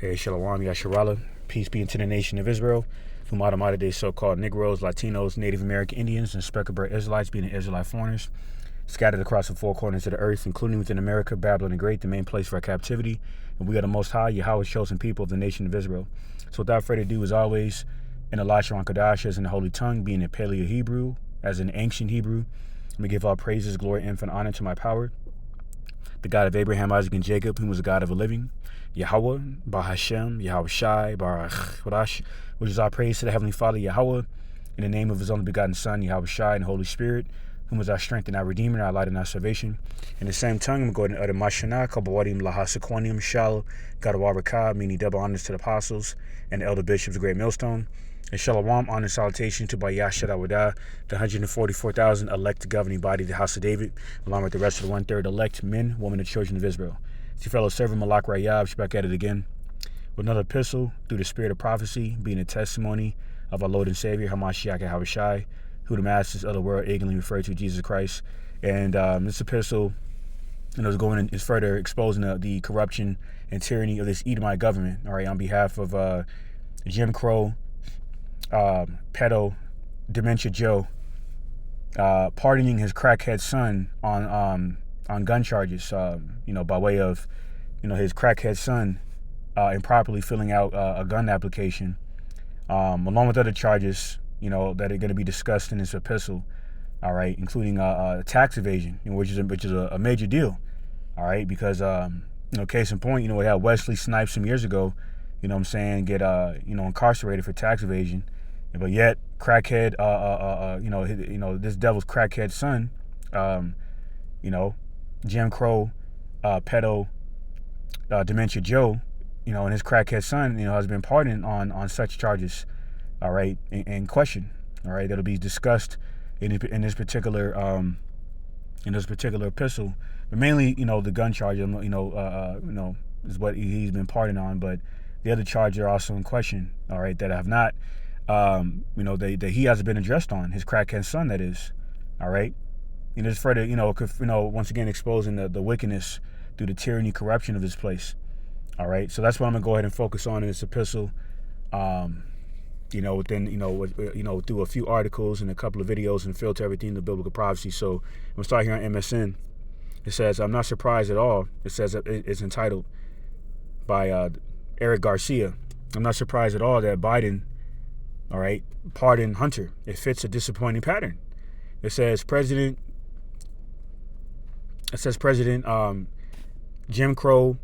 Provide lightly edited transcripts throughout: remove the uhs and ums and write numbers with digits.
Hey, Shalom, Yasharala. Peace be unto the nation of Israel, whom modern day so-called Negroes, Latinos, Native American Indians, and speckled-bird Israelites, being the Israelite foreigners, scattered across the four corners of the earth, including within America, Babylon the Great, the main place for our captivity. And we are the Most High, Yahweh's chosen people of the nation of Israel. So without further ado, as always, in the Lashon Kodash, as in the Holy Tongue, being in Paleo-Hebrew, as in ancient Hebrew, let me give all praises, glory, and honor to my power, the God of Abraham, Isaac, and Jacob, whom was the God of the living, Yahweh, Bahashem, Yahweh Shai, Barach Wadash, which is our praise to the Heavenly Father, Yahweh, in the name of His only begotten Son, Yahweh Shai, and Holy Spirit, whom is our strength and our Redeemer, our light and our salvation. In the same tongue, I'm going to utter Mashana, Kabawadim, Lahasequanium, Shal, God of Warakah, meaning double honors to the apostles and the elder bishops of Great Millstone. And Shalom, honor and salutation to Bayashad Awadah, the 144,000 elect governing body of the house of David, along with the rest of the one-third elect men, women, and children of Israel. It's your fellow servant Malak Rayab, she's back at it again with another epistle through the spirit of prophecy, being a testimony of our Lord and Savior, Hamashiach Yahushai, who the masters of the world ignorantly refer to Jesus Christ. And this epistle, is going and is further exposing the corruption and tyranny of this Edomite government, all right, on behalf of Jim Crow, pedo, Dementia Joe, pardoning his crackhead son on gun charges, by way of, his crackhead son improperly filling out a gun application, along with other charges, that are going to be discussed in this epistle, all right, including tax evasion, which is a major deal, all right, because case in point, we had Wesley Snipes some years ago, get incarcerated for tax evasion. But yet, crackhead, this devil's crackhead son, Jim Crow, pedo, Dementia Joe, and his crackhead son, has been pardoned on such charges, all right, in question, all right, that'll be discussed in this particular epistle, but mainly, the gun charge, is what he's been pardoned on, but the other charges are also in question, all right, that have not, that he hasn't been addressed on, his crackhead son, that is, all right, and it's further, once again exposing the wickedness through the tyranny, corruption of this place, all right, so that's what I'm gonna go ahead and focus on in this epistle, through a few articles and a couple of videos and filter everything to biblical prophecy. So I'm gonna start here on MSN. It says, "I'm not surprised at all." It says it's entitled by Eric Garcia. "I'm not surprised at all that Biden, all right, pardoned Hunter. It fits a disappointing pattern." It says President Jim Crow,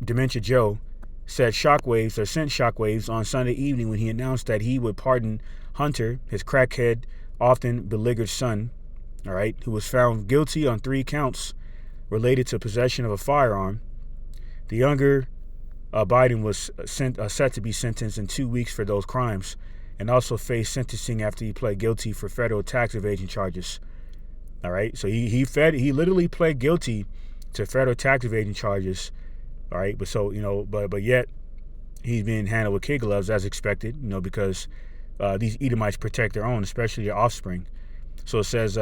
Dementia Joe, sent shockwaves on Sunday evening when he announced that he would pardon Hunter, his crackhead, often beleaguered son, all right, who was found guilty on 3 counts related to possession of a firearm. The younger Biden was set to be sentenced in 2 weeks for those crimes, and also faced sentencing after he pled guilty for federal tax evasion charges. All right, so he literally pled guilty to federal tax evasion charges. All right, but yet he's being handled with kid gloves as expected, because these Edomites protect their own, especially their offspring. So it says,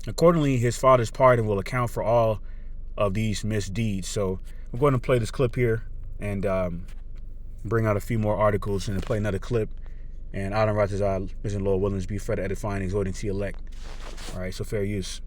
accordingly, his father's pardon will account for all of these misdeeds. So I'm going to play this clip here and bring out a few more articles and play another clip. And Adam Ratazal, isn't Lord Williams, be further edifying, exhorting to elect. All right, so fair use.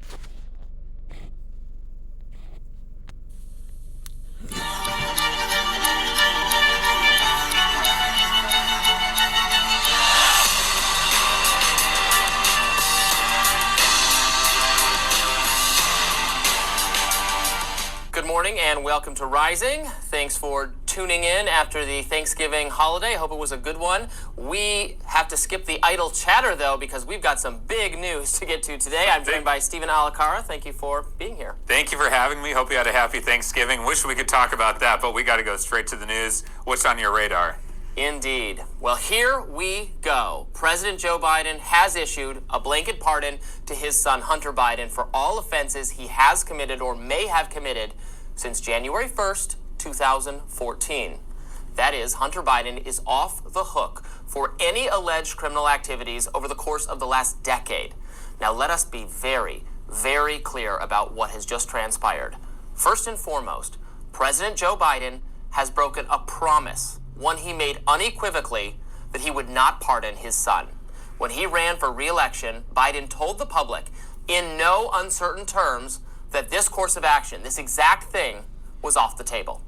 Good morning and welcome to Rising. Thanks for tuning in after the Thanksgiving holiday. Hope it was a good one. We have to skip the idle chatter, though, because we've got some big news to get to today. I'm joined by Stephen Alacara. Thank you for being here. Thank you for having me. Hope you had a happy Thanksgiving. Wish we could talk about that, but we got to go straight to the news. What's on your radar? Indeed. Well, here we go. President Joe Biden has issued a blanket pardon to his son, Hunter Biden, for all offenses he has committed or may have committed since January 1st, 2014. That is, Hunter Biden is off the hook for any alleged criminal activities over the course of the last decade. Now, let us be very, very clear about what has just transpired. First and foremost, President Joe Biden has broken a promise, one he made unequivocally, that he would not pardon his son. When he ran for re-election, Biden told the public in no uncertain terms that this course of action, this exact thing, was off the table.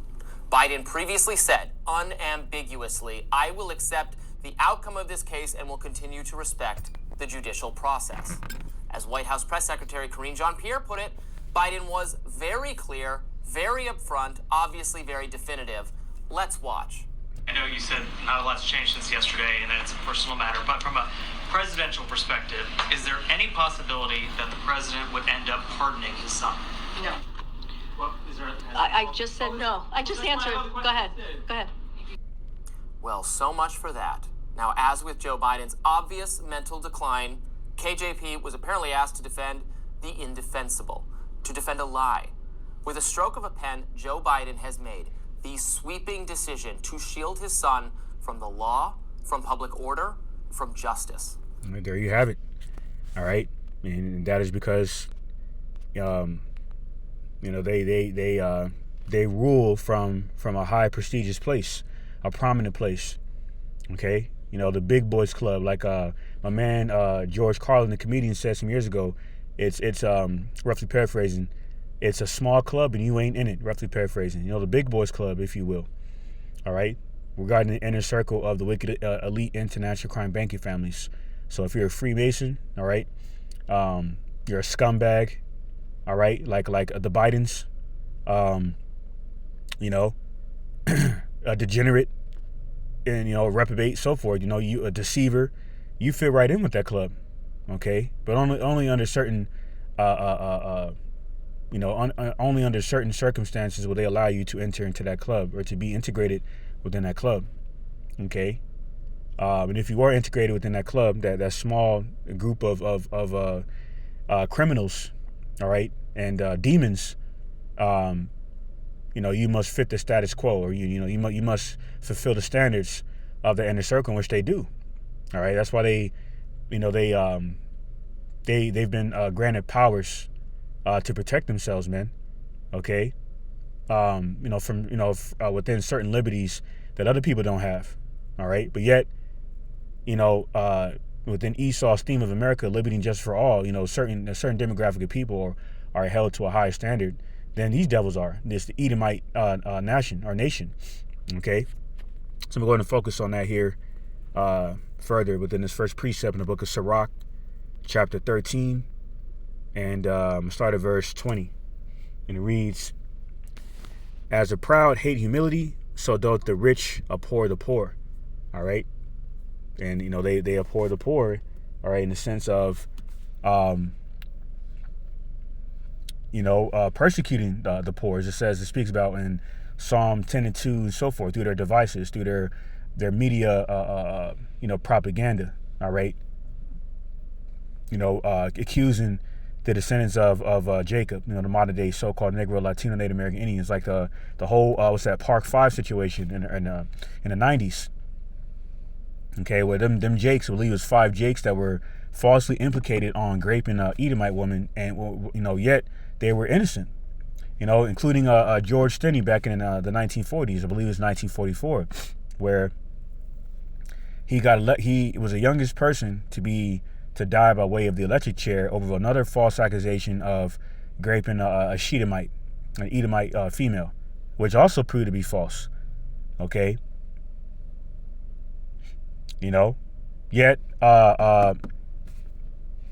Biden previously said unambiguously, "I will accept the outcome of this case and will continue to respect the judicial process." As White House Press Secretary Karine Jean-Pierre put it, Biden was very clear, very upfront, obviously very definitive. Let's watch. I know you said not a lot's changed since yesterday and that it's a personal matter, but from a presidential perspective, is there any possibility that the president would end up pardoning his son? No. Well, is there, I just said no. I just answered. Go ahead. Go ahead. Well, so much for that. Now, as with Joe Biden's obvious mental decline, KJP was apparently asked to defend the indefensible, to defend a lie. With a stroke of a pen, Joe Biden has made the sweeping decision to shield his son from the law, from public order, from justice. There you have it. All right, and that is because, they rule from a high prestigious place, a prominent place. Okay, the big boys club, like my man George Carlin, the comedian, said some years ago. It's roughly paraphrasing. It's a small club and you ain't in it, roughly paraphrasing. The big boys club, if you will. All right? Regarding the inner circle of the wicked elite international crime banking families. So if you're a Freemason, all right, you're a scumbag, all right, like the Bidens, a degenerate and, a reprobate, so forth, you a deceiver, you fit right in with that club, okay? But only under certain only under certain circumstances will they allow you to enter into that club or to be integrated within that club, okay? And if you are integrated within that club, that small group of criminals, all right, and demons, you must fit the status quo, or you must fulfill the standards of the inner circle, in which they do, all right. That's why they've been granted powers to protect themselves, man. Okay, from within certain liberties that other people don't have. All right, but yet, within Esau's theme of America, liberty and justice for all, a certain demographic of people are held to a higher standard than these devils are. This the Edomite nation. Okay, so I'm going to focus on that here further within this first precept in the book of Sirach, chapter 13. And start at verse 20. And it reads, "As the proud hate humility, so doth the rich abhor the poor." All right. And, they abhor the poor, all right, in the sense of, persecuting the poor, as it speaks about in Psalm 10 and 2 and so forth, through their devices, through their media, propaganda. All right. Accusing the descendants of Jacob, the modern day so-called Negro, Latino, Native American Indians, like the whole Park 5 situation in the 90s. Okay, where them Jakes, I believe it was 5 Jakes that were falsely implicated on raping an Edomite woman, and yet they were innocent. Including George Stinney back in the 1940s, I believe it was 1944, where he was the youngest person to die by way of the electric chair over another false accusation of raping a Shedemite, an Edomite female, which also proved to be false. Okay. Yet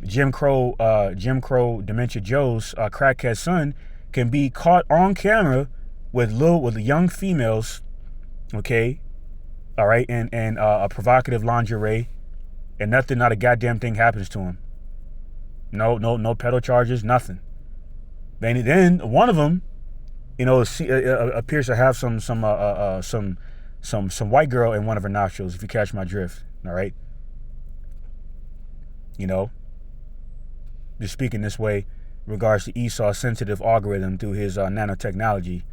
Jim Crow Dementia Joe's crackhead son can be caught on camera with young females, okay, all right, and a provocative lingerie. And not a goddamn thing happens to him. No pedal charges, nothing. Then one of them, appears to have some white girl in one of her nostrils, if you catch my drift. All right. Just speaking this way in regards to Esau's sensitive algorithm through his nanotechnology.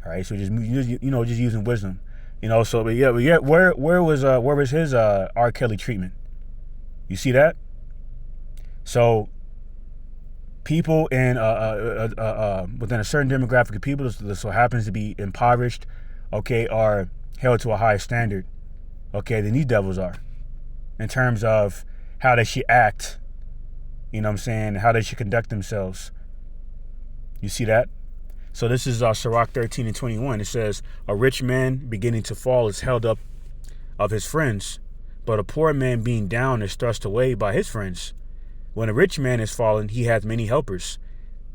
All right. So just using wisdom. But yet where was his R. Kelly treatment? You see that? So people in within a certain demographic of people, this happens to be impoverished, okay, are held to a higher standard, okay, than these devils are, in terms of how they should act, you know what I'm saying, how they should conduct themselves. You see that? So this is Sirach 13:21. It says, a rich man beginning to fall is held up of his friends, but a poor man being down is thrust away by his friends. When a rich man is fallen, he hath many helpers.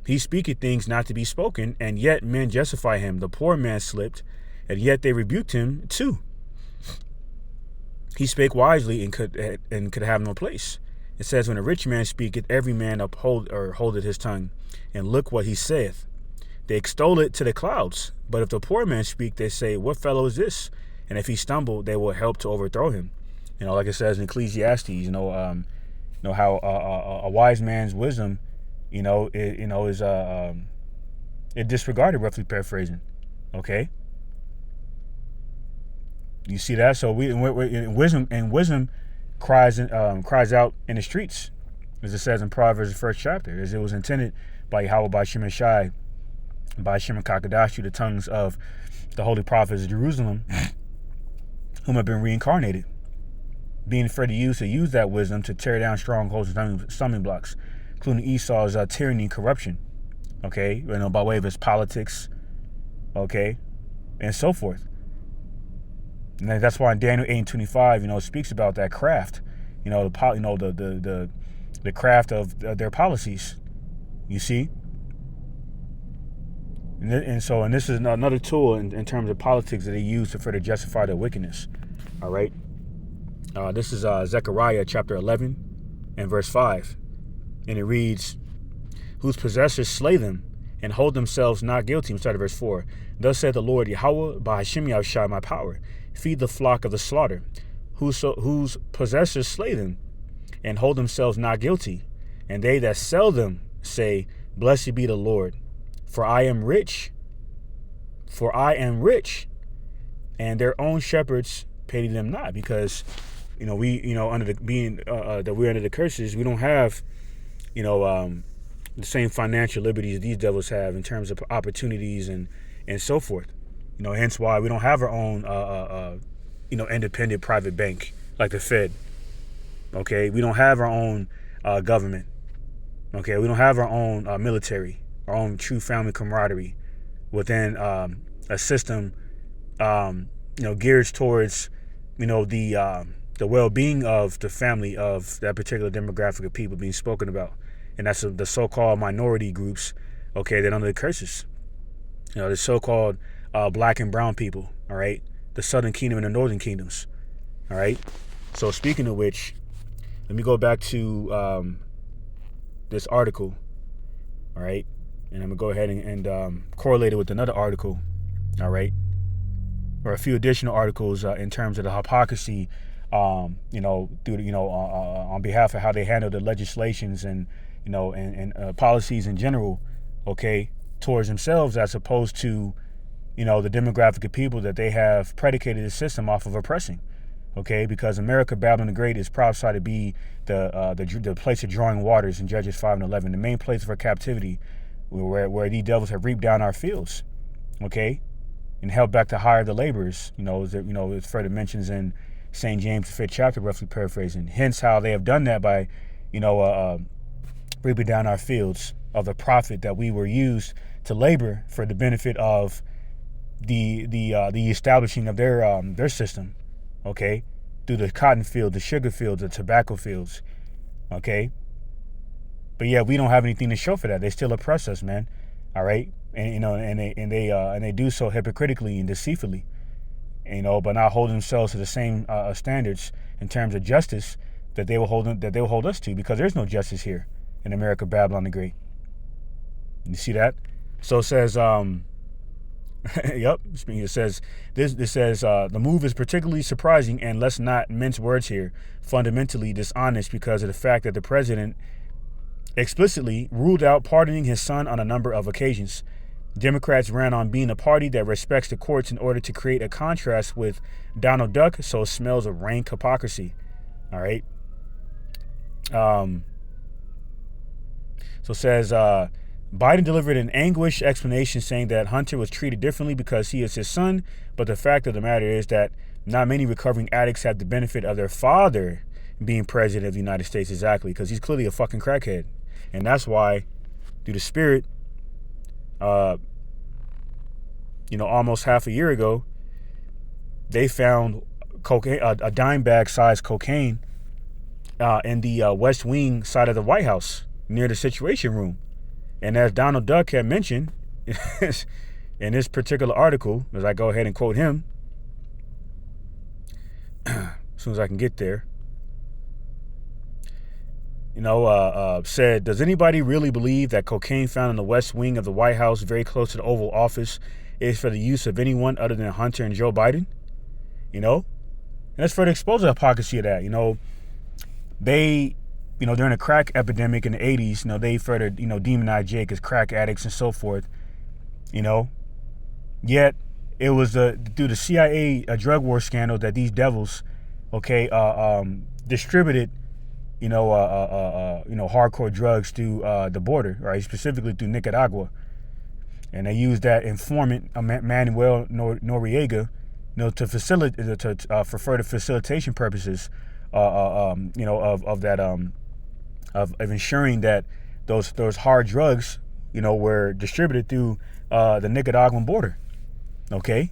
He speaketh things not to be spoken, and yet men justify him. The poor man slipped, and yet they rebuked him too. He spake wisely and could have no place. It says, when a rich man speaketh, every man holdeth his tongue, and look what he saith. They extol it to the clouds. But if the poor man speak, they say, what fellow is this? And if he stumble, they will help to overthrow him. You know, like it says in Ecclesiastes, how a wise man's wisdom, is it disregarded, roughly paraphrasing. Okay. You see that? So wisdom cries out in the streets, as it says in Proverbs, the first chapter, as it was intended by Yahweh, by Shem Shai, by Shem Kakadashu, the tongues of the holy prophets of Jerusalem, whom have been reincarnated, being free to use that wisdom to tear down strongholds and stumbling blocks, including Esau's tyranny and corruption, okay, by way of his politics, okay, and so forth. And that's why in Daniel 8:25, it speaks about that craft, the craft of their policies. You see, and this is another tool in terms of politics that they use to further justify their wickedness. All right, this is Zechariah chapter 11 and verse 5, and it reads, "Whose possessors slay them and hold themselves not guilty." I'm starting verse 4. "Thus said the Lord Yahweh by Hashem Yahushua my power, feed the flock of the slaughter, whose possessors slay them and hold themselves not guilty. And they that sell them say, blessed be the Lord, for I am rich. And their own shepherds pity them not." Because, under the being that we're under the curses, we don't have, the same financial liberties these devils have in terms of opportunities and so forth. Hence why we don't have our own, independent private bank like the Fed. Okay, we don't have our own government. Okay, we don't have our own military, our own true family camaraderie within a system, geared towards, the well-being of the family of that particular demographic of people being spoken about, and that's the so-called minority groups. Okay, that under the curses. The so-called black and brown people, all right? The southern kingdom and the northern kingdoms, all right? So speaking of which, let me go back to this article, all right? And I'm going to go ahead and correlate it with another article, all right? Or a few additional articles in terms of the hypocrisy, on behalf of how they handle the legislations and policies in general, okay, towards themselves, as opposed to, the demographic of people that they have predicated the system off of oppressing, okay? Because America, Babylon the Great, is prophesied to be the place of drawing waters in Judges 5:11, the main place of our captivity, where these devils have reaped down our fields, okay, and held back to hire the laborers. As further mentions in St. James, the 5th chapter, roughly paraphrasing. Hence, how they have done that by, reaping down our fields of the profit that we were used to labor for the benefit of the establishing of their system, okay, through the cotton field, the sugar fields, the tobacco fields, okay. But yeah, we don't have anything to show for that. They still oppress us, man. All right, and they do so hypocritically and deceitfully, but not holding themselves to the same standards in terms of justice that they will hold us to, because there's no justice here in America, Babylon the Great. You see that? So it says, yep. It says the move is particularly surprising, and let's not mince words here, fundamentally dishonest because of the fact that the president explicitly ruled out pardoning his son on a number of occasions. Democrats ran on being a party that respects the courts in order to create a contrast with Donald Duck, so it smells of rank hypocrisy. All right. So it says Biden delivered an anguished explanation saying that Hunter was treated differently because he is his son, but the fact of the matter is that not many recovering addicts have the benefit of their father being president of the United States. Exactly, because he's clearly a fucking crackhead. And that's why, through the spirit, almost half a year ago, they found cocaine, a dime bag sized cocaine in the West Wing side of the White House near the Situation Room. And as Donald Duck had mentioned in this particular article, as I go ahead and quote him, as soon as I can get there, said, does anybody really believe that cocaine found in the West Wing of the White House, very close to the Oval Office, is for the use of anyone other than Hunter and Joe Biden? And that's for the exposure hypocrisy of that. They, during the crack epidemic in the 80s, they further, demonized Jake as crack addicts and so forth, Yet, it was through the CIA drug war scandal that these devils, distributed, hardcore drugs through the border, right? Specifically through Nicaragua. And they used that informant, Manuel Noriega, to facilitate, for further facilitation purposes, of ensuring that those hard drugs, were distributed through the Nicaraguan border. Okay.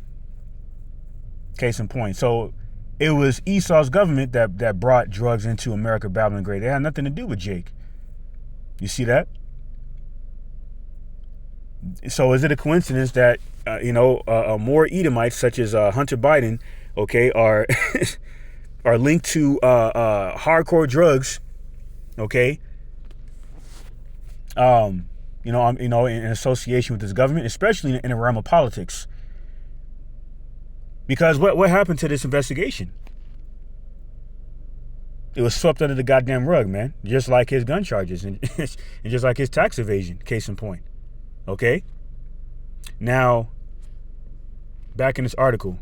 Case in point. So it was Esau's government that brought drugs into America, Babylon Great. They had nothing to do with Jake. You see that? So is it a coincidence that more Edomites such as Hunter Biden, are are linked to hardcore drugs, in association with this government, especially in the realm of politics? Because what happened to this investigation? It was swept under the goddamn rug, man. Just like his gun charges and just like his tax evasion, case in point. Okay? Now, back in this article,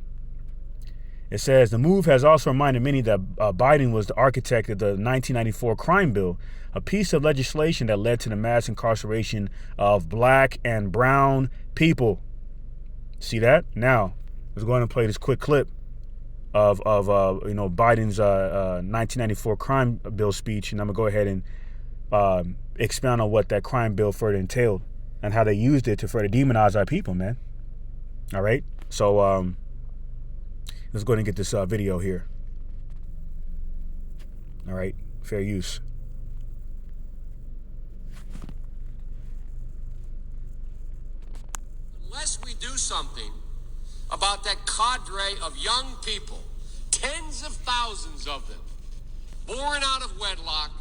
it says, the move has also reminded many that Biden was the architect of the 1994 crime bill, a piece of legislation that led to the mass incarceration of black and brown people. See that? Now, let's go ahead and play this quick clip of Biden's 1994 crime bill speech, and I'm gonna go ahead and expound on what that crime bill further entailed and how they used it to further demonize our people, man. All right, so let's go ahead and get this video here. All right, fair use. Unless we do something about that cadre of young people, tens of thousands of them, born out of wedlock,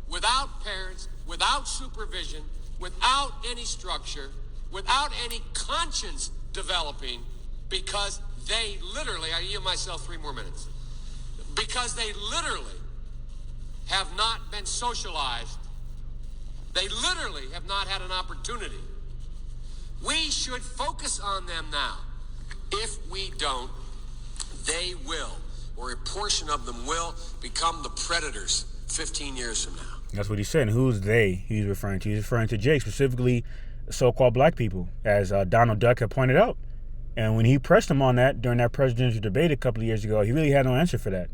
without parents, without supervision, without any structure, without any conscience developing, because they literally, I yield myself 3 more minutes, because they literally have not been socialized. They literally have not had an opportunity. We should focus on them now. If we don't, they will, or a portion of them will, become the predators 15 years from now. That's what he said. And who's they he's referring to? He's referring to Jake, specifically so-called black people, as Donald Duck had pointed out. And when he pressed him on that during that presidential debate a couple of years ago, he really had no answer for that,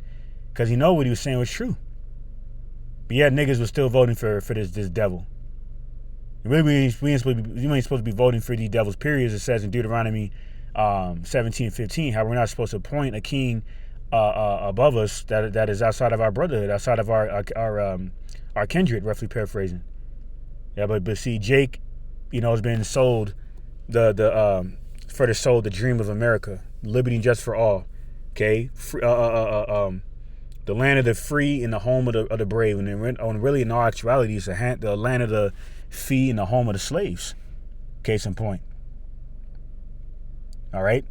because he know what he was saying was true. But yet niggas was still voting for this devil. Really, we ain't supposed to be voting for these devils, period, as it says in Deuteronomy 17:15. How we're not supposed to appoint a king above us that is outside of our brotherhood, outside of our kindred, roughly paraphrasing. Yeah, but see, Jake, has been sold further sold the dream of America, liberty and justice for all. Okay, the land of the free and the home of the brave, and really in all actuality, it's the land of the free and the home of the slaves. Case in point. All right.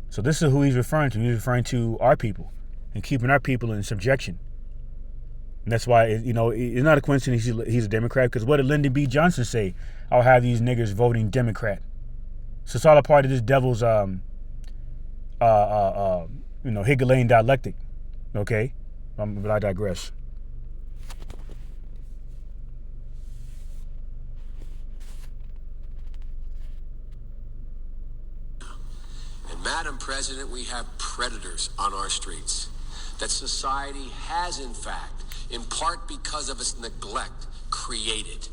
So this is who he's referring to. He's referring to our people and keeping our people in subjection. And that's why, it's not a coincidence he's a Democrat, because what did Lyndon B. Johnson say? I'll have these niggers voting Democrat. So it's all a part of this devil's, Hegelian dialectic. Okay? But I digress. Madam President, we have predators on our streets that society has, in fact, in part because of its neglect, created.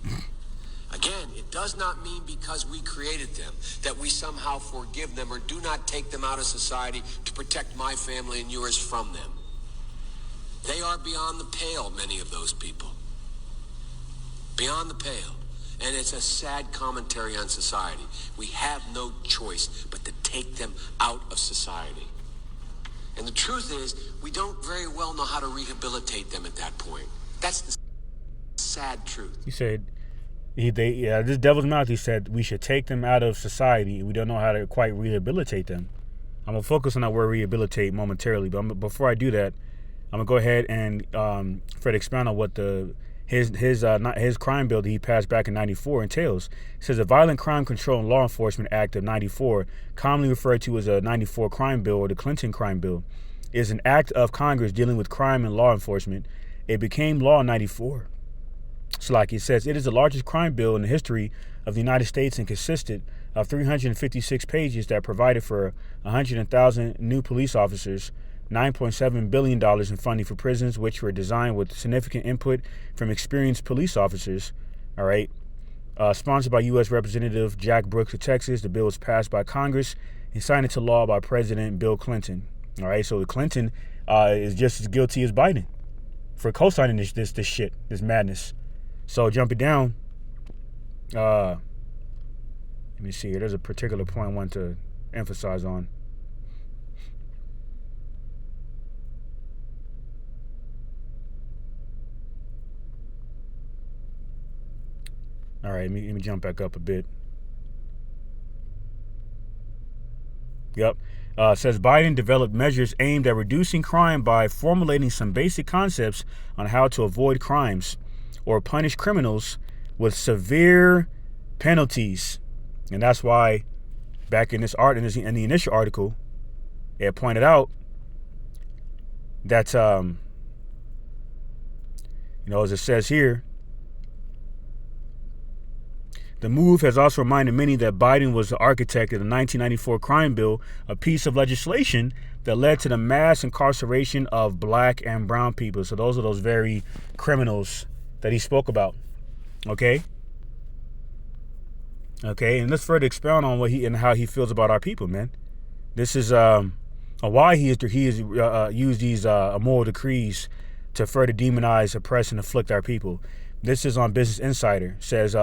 Again, it does not mean because we created them that we somehow forgive them or do not take them out of society to protect my family and yours from them. They are beyond the pale, many of those people. Beyond the pale. And it's a sad commentary on society. We have no choice but to take them out of society. And the truth is, we don't very well know how to rehabilitate them at that point. That's the sad truth. He said, this devil's mouth, he said, we should take them out of society. We don't know how to quite rehabilitate them. I'm going to focus on that word rehabilitate momentarily. But before I do that, I'm going to go ahead and Fred expound on what his crime bill that he passed back in 94 entails. It says the Violent Crime Control and Law Enforcement Act of 94, commonly referred to as a 94 crime bill or the Clinton crime bill, is an act of Congress dealing with crime and law enforcement. It became law in 94. So like it says, it is the largest crime bill in the history of the United States and consisted of 356 pages that provided for 100,000 new police officers, $9.7 billion in funding for prisons, which were designed with significant input from experienced police officers. All right. Sponsored by U.S. Representative Jack Brooks of Texas, the bill was passed by Congress and signed into law by President Bill Clinton. All right. So Clinton is just as guilty as Biden for co-signing this shit, this madness. So jumping down, let me see here. There's a particular point I want to emphasize on. All right, let me jump back up a bit. Yep. Says Biden developed measures aimed at reducing crime by formulating some basic concepts on how to avoid crimes or punish criminals with severe penalties. And that's why back in in the initial article, it pointed out that, as it says here, the move has also reminded many that Biden was the architect of the 1994 crime bill, a piece of legislation that led to the mass incarceration of black and brown people. So those are those very criminals that he spoke about. Okay, and let's further expound on what how he feels about our people, man. This is why he has used these immoral decrees to further demonize, oppress, and afflict our people. This is on Business Insider. It says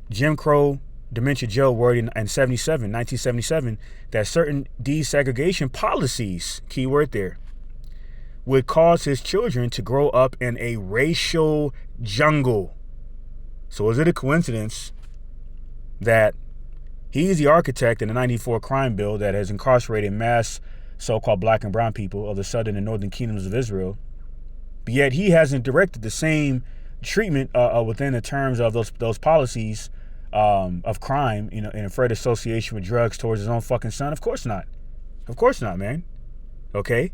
Jim Crow Dementia Joe word in 1977 that certain desegregation policies, keyword there, would cause his children to grow up in a racial jungle. So is it a coincidence that he's the architect in the 94 crime bill that has incarcerated mass so-called black and brown people of the southern and northern kingdoms of Israel, but yet he hasn't directed the same treatment within the terms of those policies of crime, in further association with drugs towards his own fucking son? Of course not, man. Okay.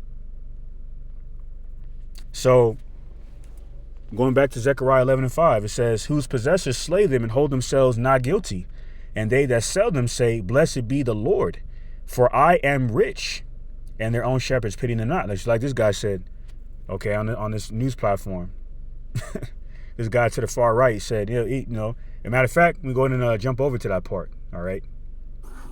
So, going back to Zechariah 11:5, it says, whose possessors slay them and hold themselves not guilty, and they that sell them say, blessed be the Lord, for I am rich, and their own shepherds pity them not. Like this guy said, okay, on this news platform. This guy to the far right said, as a matter of fact, we go ahead and jump over to that part, all right?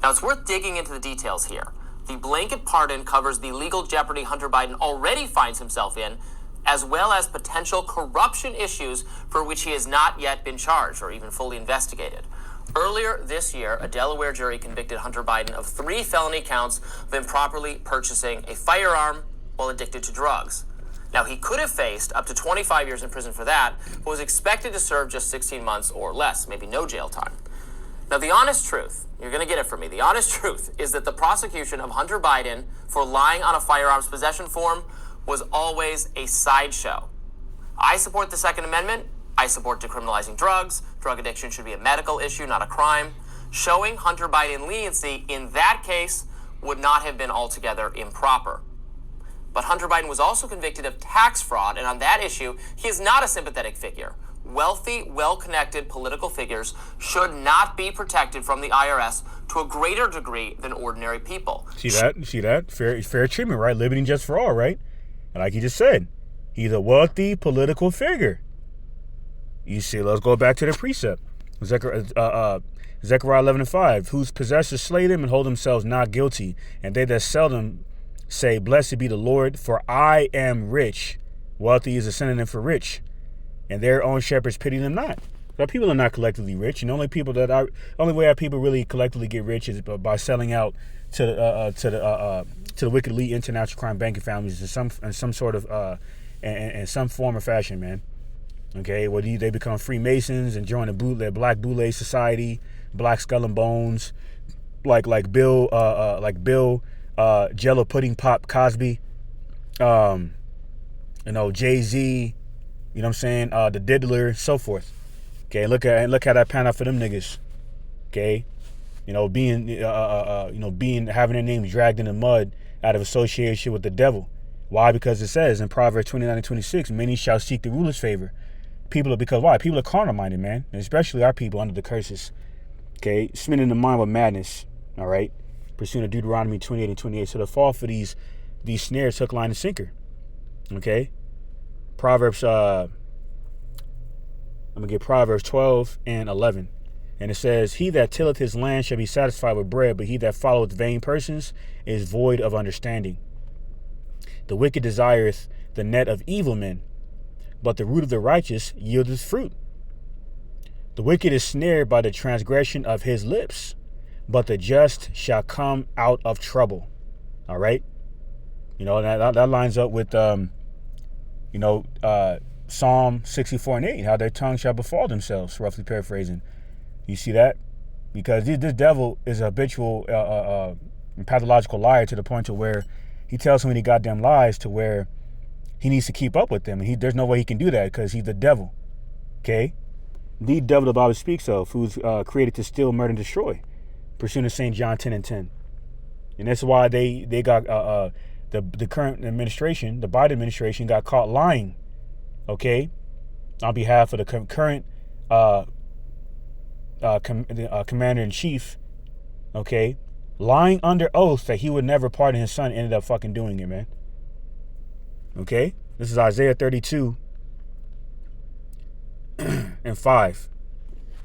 Now, it's worth digging into the details here. The blanket pardon covers the legal jeopardy Hunter Biden already finds himself in, as well as potential corruption issues for which he has not yet been charged or even fully investigated. Earlier this year, a Delaware jury convicted Hunter Biden of 3 felony counts of improperly purchasing a firearm while addicted to drugs. Now, he could have faced up to 25 years in prison for that, but was expected to serve just 16 months or less, maybe no jail time. Now, the honest truth, you're going to get it from me, the honest truth is that the prosecution of Hunter Biden for lying on a firearms possession form was always a sideshow. I support the Second Amendment. I support decriminalizing drugs. Drug addiction should be a medical issue, not a crime. Showing Hunter Biden leniency in that case would not have been altogether improper. But Hunter Biden was also convicted of tax fraud, and on that issue, he is not a sympathetic figure. Wealthy, well-connected political figures should not be protected from the IRS to a greater degree than ordinary people. See that? You see that? Fair treatment, right? Liberty and just for all, right? And like you just said, he's a wealthy political figure. You see, let's go back to the precept. Zechariah 11:5, whose possessors slay them and hold themselves not guilty, and they that seldom say, blessed be the Lord, for I am rich. Wealthy is a synonym for rich, and their own shepherds pity them not. But people are not collectively rich, and the only way our people really collectively get rich is by selling out to the wicked elite international crime banking families in some sort of in some form or fashion, man. Okay, well, they become Freemasons and join the Black Boule Society, Black Skull and Bones, like Bill Jello Pudding Pop Cosby, Jay-Z, you know what I'm saying, the Diddler, so forth. Okay, look how that pan out for them niggas. Okay, having their names dragged in the mud out of association with the devil. Why? Because it says in Proverbs 29 and 26, many shall seek the ruler's favor. Because why? People are carnal minded, man, and especially our people under the curses. Okay, spinning the mind with madness. All right, pursuing Deuteronomy 28 and 28. So the fall for these snares, hook, line, and sinker. Okay, Proverbs. I'm gonna get Proverbs 12 and 11, and it says, "He that tilleth his land shall be satisfied with bread, but he that followeth vain persons is void of understanding. The wicked desireth the net of evil men, but the root of the righteous yieldeth fruit. The wicked is snared by the transgression of his lips, but the just shall come out of trouble." All right, that lines up with Psalm 64 and 8, how their tongue shall befall themselves, roughly paraphrasing. You see that? Because this devil is a habitual pathological liar to the point to where he tells so many goddamn lies to where he needs to keep up with them. And there's no way he can do that because he's the devil. Okay? The devil the Bible speaks of, who's created to steal, murder, and destroy, pursuant to St. John 10 and 10. And that's why they got the current administration, the Biden administration, got caught lying. Okay, on behalf of the current commander-in-chief, okay, lying under oath that he would never pardon his son, ended up fucking doing it, man. Okay, this is Isaiah 32 and 5,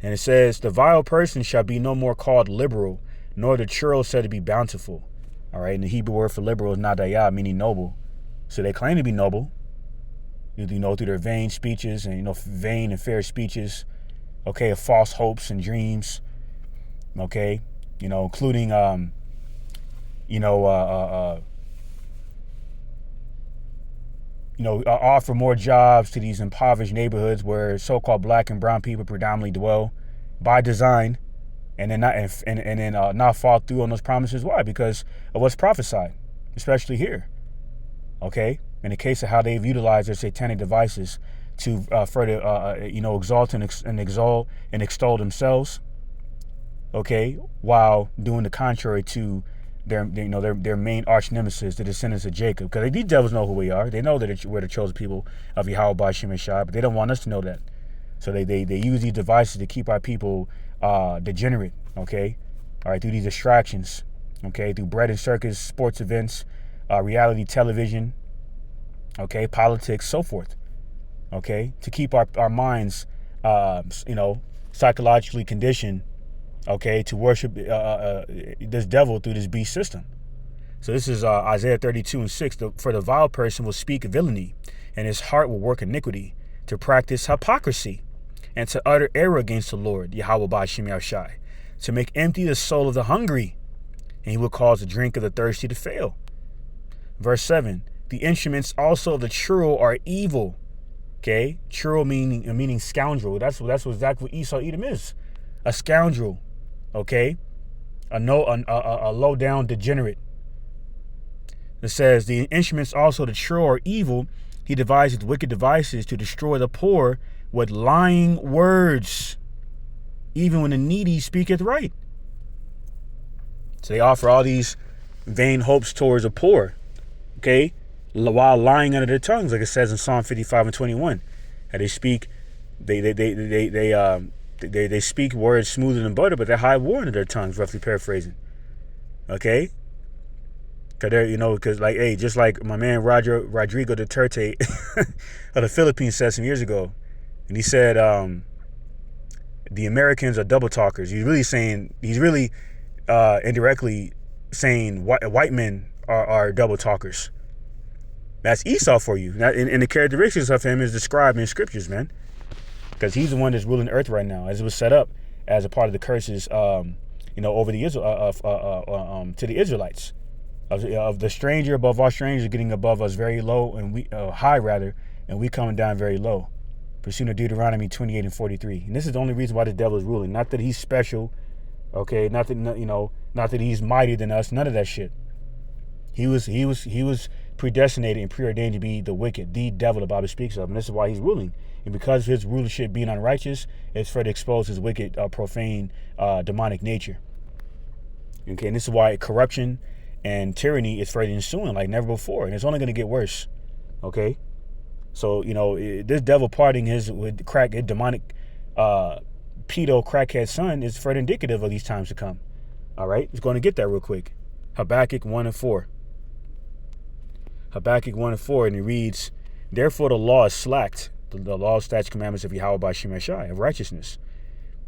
and it says, "The vile person shall be no more called liberal, nor the churl said to be bountiful." All right, and the Hebrew word for liberal is nadayah, meaning noble. So they claim to be noble, through their vain speeches and, vain and fair speeches, okay, of false hopes and dreams, okay, including, offer more jobs to these impoverished neighborhoods where so-called black and brown people predominantly dwell by design, and then not fall through on those promises. Why? Because of what's prophesied, especially here, okay? In the case of how they've utilized their satanic devices to further, exalt and extol themselves, okay, while doing the contrary to their main arch nemesis, the descendants of Jacob. Because these devils know who we are. They know that we're the chosen people of Yahweh Ba'Shem Shai, but they don't want us to know that. So they use these devices to keep our people degenerate, okay, all right, through these distractions, okay, through bread and circus, sports events, reality television, okay, politics, so forth, okay, to keep our minds, psychologically conditioned, okay, to worship this devil through this beast system. So this is Isaiah 32 and 6. For the vile person will speak villainy, and his heart will work iniquity, to practice hypocrisy, and to utter error against the Lord, Yahweh Ba'Shem Yahushai, to make empty the soul of the hungry, and he will cause the drink of the thirsty to fail. Verse 7. The instruments also of the churl are evil. Okay, churl meaning scoundrel. That's exactly what Esau Edom is, a scoundrel. Okay, a low down degenerate. It says the instruments also of the churl are evil. He devises wicked devices to destroy the poor with lying words, even when the needy speaketh right. So they offer all these vain hopes towards the poor. Okay. While lying under their tongues, like it says in Psalm 55 and 21, and they speak, they They speak words smoother than butter, but they hide war under their tongues, roughly paraphrasing. Okay? Because like, hey, just like my man Rodrigo Duterte of the Philippines said some years ago, and he said the Americans are double talkers. He's really indirectly saying white men are double talkers. That's Esau for you. And the characteristics of him is described in scriptures, man. Because he's the one that's ruling the earth right now, as it was set up as a part of the curses, over the to the Israelites, of the stranger above all strangers getting above us very low and we high rather, and we coming down very low. Pursuing Deuteronomy 28:43. And this is the only reason why the devil is ruling. Not that he's special, okay? Not that he's mightier than us. None of that shit. He was predestinated and preordained to be the wicked, the devil the Bible speaks of, and this is why he's ruling. And because of his rulership being unrighteous, it's further exposed his wicked, profane, demonic nature. Okay, and this is why corruption and tyranny is further ensuing like never before, and it's only going to get worse. Okay, so this devil parting his demonic, pedo crackhead son is further indicative of these times to come. All right, it's going to get that real quick. Habakkuk 1:4. Habakkuk 1:4, and it reads, "Therefore the law is slacked, the law, statutes, commandments of Yahweh by Shemeshai, of righteousness.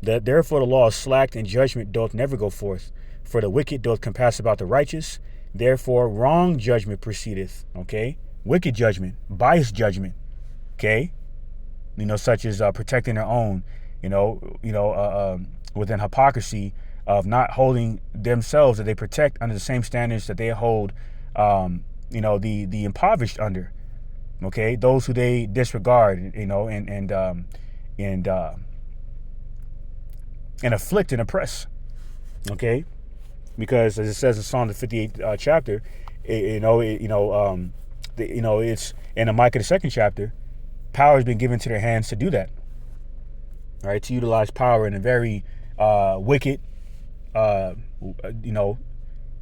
Therefore the law is slacked, and judgment doth never go forth. For the wicked doth compass about the righteous. Therefore wrong judgment proceedeth." Okay, wicked judgment, biased judgment. Okay, such as protecting their own. Within hypocrisy of not holding themselves that they protect under the same standards that they hold, the impoverished under. Okay, those who they disregard, and afflict and oppress. Okay, because as it says in Psalm the 58th chapter, it's in the Micah the 2nd chapter, power has been given to their hands to do that. All right, to utilize power in a very wicked,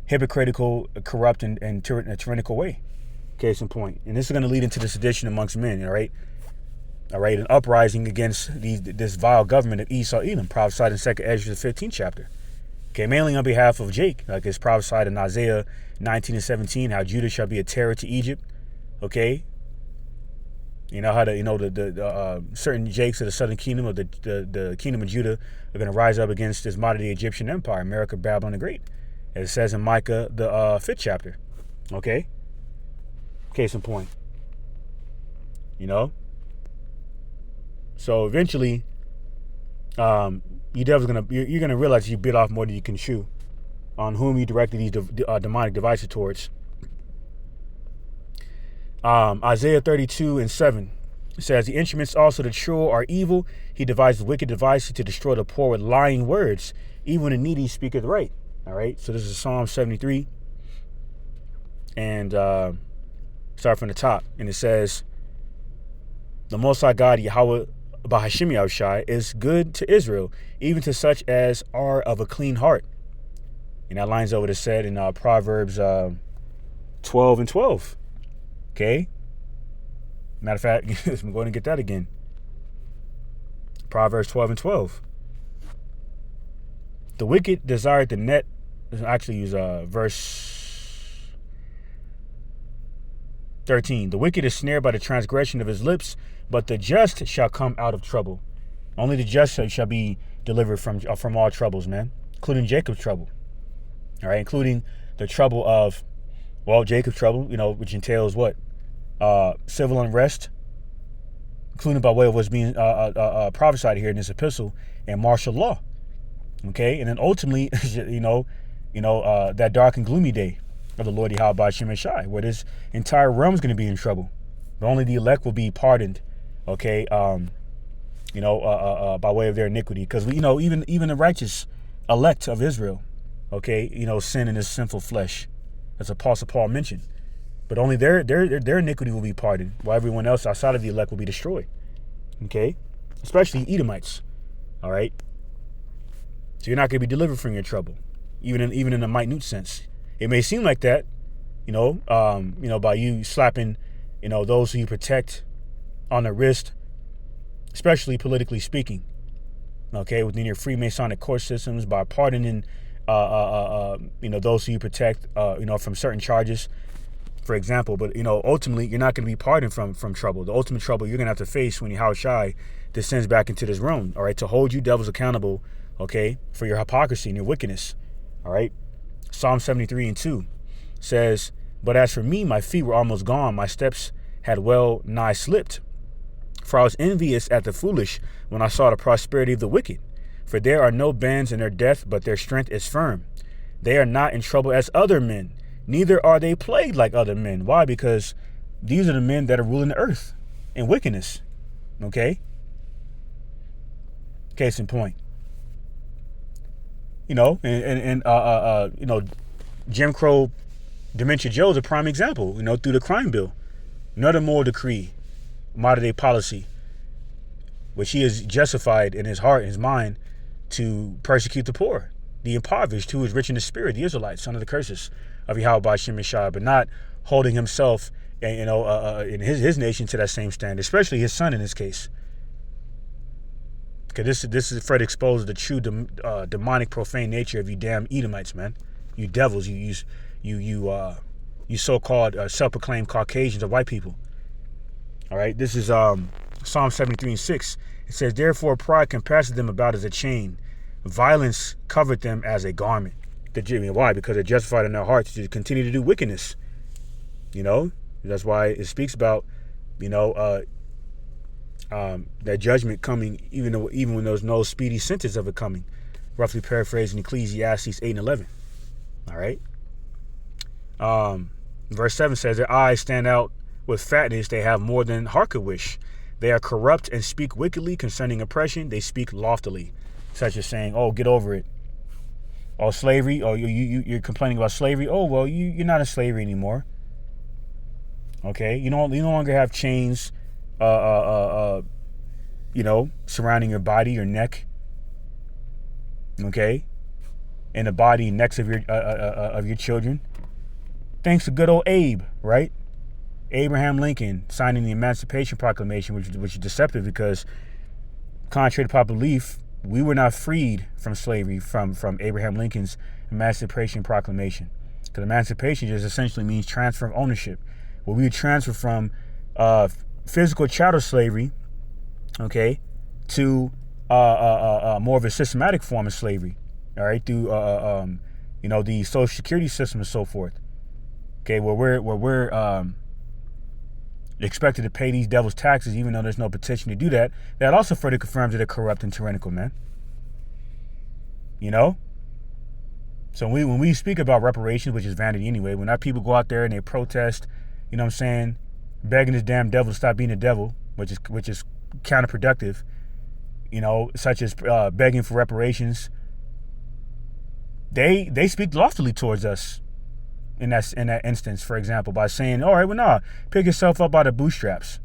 hypocritical, corrupt, and tyrannical way. Case in point. And this is going to lead into the sedition amongst men, all right? All right, an uprising against this vile government of Esau Edom, prophesied in 2nd Ezra, the 15th chapter. Okay, mainly on behalf of Jake, like it's prophesied in Isaiah 19:17, how Judah shall be a terror to Egypt. Okay, how the certain Jakes of the southern kingdom of the kingdom of Judah are going to rise up against this modern day Egyptian empire, America, Babylon the Great, as it says in Micah the 5th chapter. Okay, case in point. So eventually, you're gonna realize you bit off more than you can chew, on whom you directed these demonic devices towards. Isaiah 32:7 says, "The instruments also that true are evil. He devised wicked devices to destroy the poor with lying words. Even the needy speaketh right." All right. So this is Psalm 73, and start from the top, and it says, "The Most High God Yahweh Bahashim Yahushai is good to Israel, even to such as are of a clean heart." And that lines over to said in Proverbs 12:12. Okay. Matter of fact, I'm going to get that again. Proverbs 12:12. "The wicked desire the net." Actually, use verse 13. "The wicked is snared by the transgression of his lips, but the just shall come out of trouble." Only the just shall be delivered from all troubles, man, including Jacob's trouble. All right, including the trouble of, Jacob's trouble, which entails what? Civil unrest, including by way of what's being prophesied here in this epistle, and martial law. Okay, and then ultimately, that dark and gloomy day of the Lord Yahweh by Shemeshai, where this entire realm is going to be in trouble, but only the elect will be pardoned. Okay, by way of their iniquity, because even the righteous elect of Israel, okay, sin in his sinful flesh, as Apostle Paul mentioned. But only their iniquity will be pardoned, while everyone else outside of the elect will be destroyed. Okay? Especially Edomites. All right? So you're not going to be delivered from your trouble, even in a minute sense. It may seem like that, by you slapping, those who you protect on the wrist, especially politically speaking. okay, within your Freemasonic court systems by pardoning, those who you protect, from certain charges, for example. But, ultimately, you're not going to be pardoned from trouble. The ultimate trouble you're going to have to face when Yahweh Shai descends back into this room, all right, to hold you devils accountable, okay, for your hypocrisy and your wickedness, all right? Psalm 73:2 says, "But as for me, my feet were almost gone. My steps had well nigh slipped. For I was envious at the foolish when I saw the prosperity of the wicked. For there are no bands in their death, but their strength is firm. They are not in trouble as other men, neither are they plagued like other men." Why? Because these are the men that are ruling the earth in wickedness. Okay? Case in point. Jim Crow Dementia Joe is a prime example, through the crime bill. Another moral decree, modern day policy, which he has justified in his heart and his mind to persecute the poor, the impoverished, who is rich in the spirit, the Israelites, under the curses of Yahweh Ba'Shem Yeshai, but not holding himself, in his nation to that same standard, especially his son in this case. Because this is Fred exposes the true demonic, profane nature of you damn Edomites, man. You devils, you so-called self-proclaimed Caucasians or white people. All right, this is Psalm 73:6. It says, "Therefore pride compasseth them about as a chain. Violence covered them as a garment." Why? Because they're justified in their hearts to continue to do wickedness. That's why it speaks about, that judgment coming, even when there's no speedy sentence of it coming. Roughly paraphrasing Ecclesiastes 8:11. All right. Verse 7 says, "Their eyes stand out with fatness. They have more than heart could wish. They are corrupt and speak wickedly concerning oppression. They speak loftily," such as saying, "Oh, get over it." Oh, slavery. Oh, you're complaining about slavery. Oh, well, you're not in slavery anymore. Okay, you no longer have chains, surrounding your body, your neck. Okay, and the body and necks of your children. Thanks to good old Abe, right? Abraham Lincoln signing the Emancipation Proclamation, which is deceptive because, contrary to popular belief, we were not freed from slavery from Abraham Lincoln's Emancipation Proclamation. Because emancipation just essentially means transfer of ownership. Where we would transfer from physical chattel slavery, okay, to more of a systematic form of slavery, all right, through the Social Security system and so forth. Okay, where we're expected to pay these devils taxes, even though there's no petition to do that. That also further confirms that they're corrupt and tyrannical, man. So when we speak about reparations, which is vanity anyway, when our people go out there and they protest, begging this damn devil to stop being a devil, which is counterproductive, such as begging for reparations, they speak loftily towards us in that instance, for example, by saying, "All right, well, nah, pick yourself up by the bootstraps,"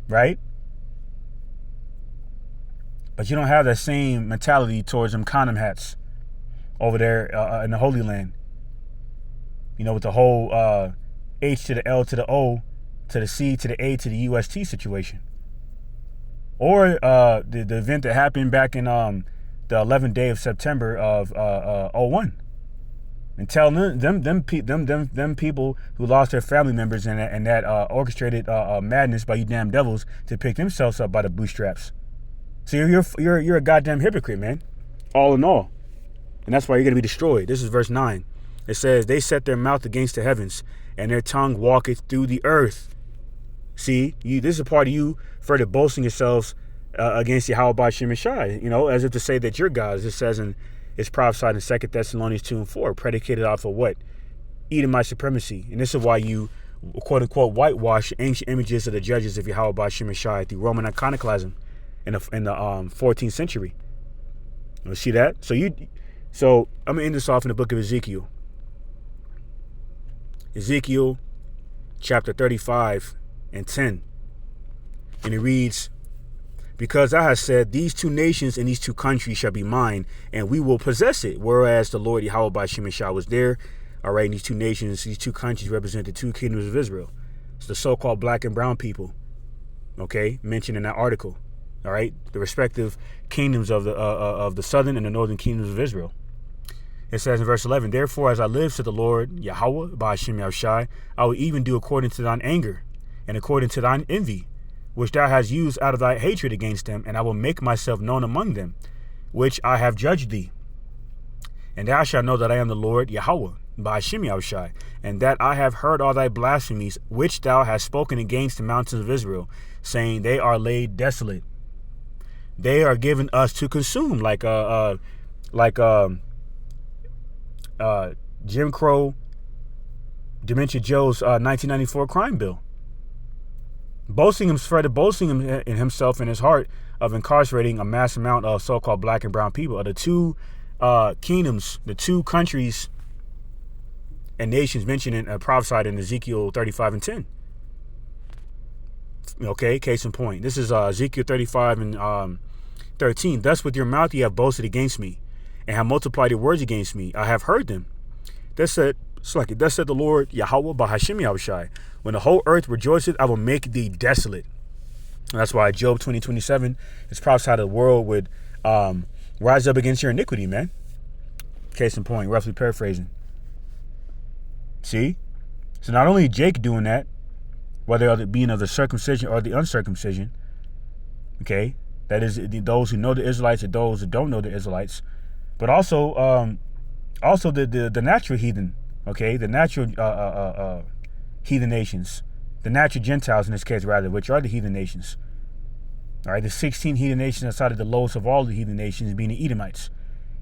right? But you don't have that same mentality towards them condom hats over there in the Holy Land. With the whole H to the L to the O to the C to the A to the UST situation. Or the event that happened back in the 11th day of September of 01. And tell them people who lost their family members and that orchestrated madness by you damn devils to pick themselves up by the bootstraps. So you're a goddamn hypocrite, man. All in all. And that's why you're gonna be destroyed. This is verse 9. It says, "They set their mouth against the heavens, and their tongue walketh through the earth." See, this is a part of you further boasting yourselves against Yahweh Ba'Shem Yeshai, as if to say that you're God, as it says it's prophesied in 2 Thessalonians 2:4, predicated off of what? Edomite supremacy. And this is why you, quote unquote, whitewash ancient images of the judges of Yahweh Ba'Shem Yeshai through Roman iconoclasm in the 14th century. You see that? So I'm gonna end this off in the book of Ezekiel. Ezekiel chapter 35:10. And it reads, "Because I have said, these two nations and these two countries shall be mine, and we will possess it. Whereas the Lord Yahweh Ba'Shem Yeshai was there." All right, and these two nations, these two countries represent the two kingdoms of Israel. It's the so-called black and brown people, okay, mentioned in that article. All right, the respective kingdoms of the southern and the northern kingdoms of Israel. It says in verse 11, therefore, as I live, said the Lord, Yahweh, Ba'ashem Yahushai, I will even do according to thine anger and according to thine envy, which thou hast used out of thy hatred against them, and I will make myself known among them, which I have judged thee. And thou shalt know that I am the Lord, Yahweh, Ba'ashem Yahushai, and that I have heard all thy blasphemies, which thou hast spoken against the mountains of Israel, saying, they are laid desolate. They are given us to consume, like Jim Crow, Dementia Joe's 1994 crime bill. Boasting in himself in his heart of incarcerating a mass amount of so-called black and brown people, of the two kingdoms, the two countries and nations mentioned and prophesied in Ezekiel 35 and 10. Okay, case in point. This is Ezekiel 35 and 13. Thus with your mouth ye have boasted against me, and have multiplied your words against me. I have heard them. Thus said the Lord, Yahweh, Ba'ashem Yahushai, when the whole earth rejoiceth, I will make thee desolate. And that's why Job 20:27 is prophesied the world would rise up against your iniquity, man. Case in point, roughly paraphrasing. See? So not only Jake doing that, whether it being of the circumcision or the uncircumcision, okay, that is those who know the Israelites and those who don't know the Israelites, but also the natural heathen, okay, the natural heathen nations, the natural Gentiles in this case rather, which are the heathen nations. All right, the 16 heathen nations outside of the lowest of all the heathen nations being the Edomites,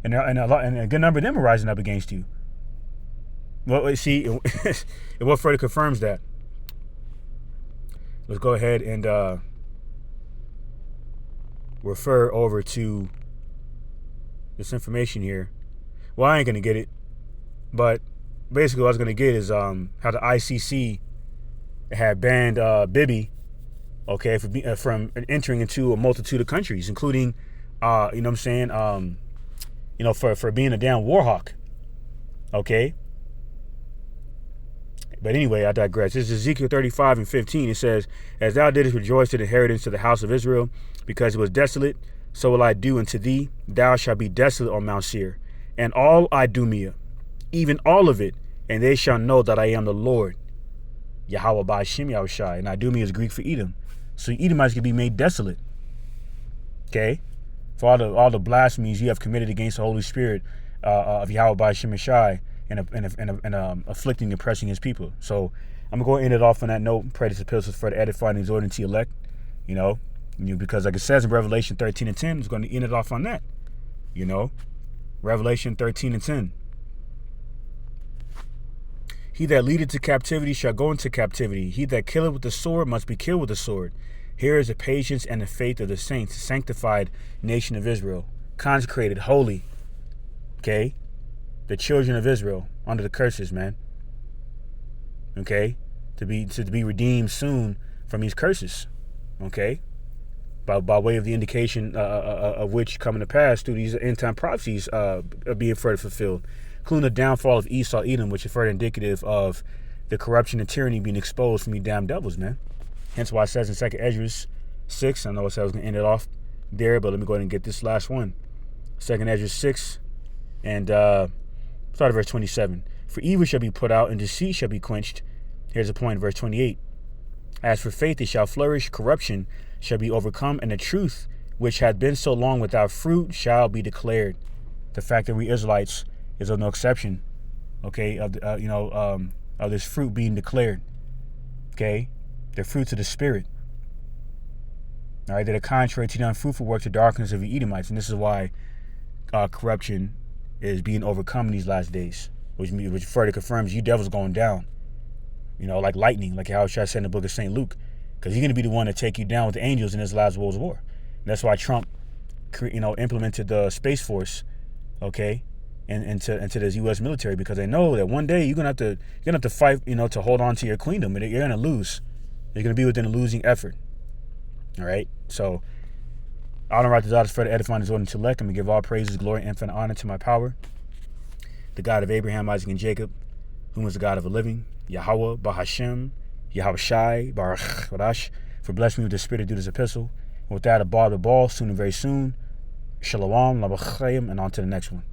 and a good number of them are rising up against you. Well, see, what further confirms that? Let's go ahead and refer over to this information here. Well, I ain't gonna get it, but basically what I was gonna get is how the ICC had banned Bibi, okay, from entering into a multitude of countries, including, you know what I'm saying, for being a damn war hawk, okay. But anyway, I digress. This is Ezekiel 35 and 15. It says, as thou didst rejoice to the inheritance of the house of Israel, because it was desolate, so will I do unto thee. Thou shalt be desolate on Mount Seir, and all Idumea, even all of it, and they shall know that I am the Lord, Yahweh Ba'ashem Yahushai. And Idumea is Greek for Edom. So Edomites can be made desolate. Okay? For all the blasphemies you have committed against the Holy Spirit of Yahweh Ba'ashem Yahushai, and afflicting and oppressing his people. So I'm gonna go and end it off on that note. Pray this epistles for the edifying and exhorting to elect, because like it says in Revelation 13 and 10, it's going to end it off on that. Revelation 13 and 10. He that leadeth to captivity shall go into captivity. He that killeth with the sword must be killed with the sword. Here is the patience and the faith of the saints, sanctified nation of Israel, consecrated, holy. Okay? The children of Israel under the curses, man. Okay? To be redeemed soon from these curses. Okay? By way of the indication of which coming to pass through these end time prophecies are being further fulfilled, including the downfall of Esau, Edom, which is further indicative of the corruption and tyranny being exposed from these damn devils, man. Hence why it says in 2 Ezra 6, I know I said I was going to end it off there, but let me go ahead and get this last one. 2 Ezra 6 and start at verse 27. For evil shall be put out and deceit shall be quenched. Here's a point, verse 28. As for faith, it shall flourish, corruption shall be overcome, and the truth, which had been so long without fruit, shall be declared. The fact that we Israelites is of no exception, okay, of this fruit being declared, okay, the fruits of the Spirit, all right, that are contrary to the unfruitful works of darkness of the Edomites, and this is why corruption is being overcome in these last days, which further confirms you devils going down, like lightning, like how I said in the book of St. Luke, because you're going to be the one to take you down with the angels in this last world war. And that's why Trump, implemented the Space Force, okay, into the U.S. military, because they know that one day you're gonna have to fight, to hold on to your queendom, and you're gonna lose. You're gonna be within a losing effort. All right, so I don't write the daughters for the edifying and exhorting to elect. I'm gonna give all praises, glory, and infinite honor to my power, the God of Abraham, Isaac, and Jacob, whom is the God of the living, Yahweh, Ba'ashem, Yahushai, Baruch Barash, for blessing me with the spirit to do this epistle, With that, a ball, soon and very soon. Shalom, labachayim, and on to the next one.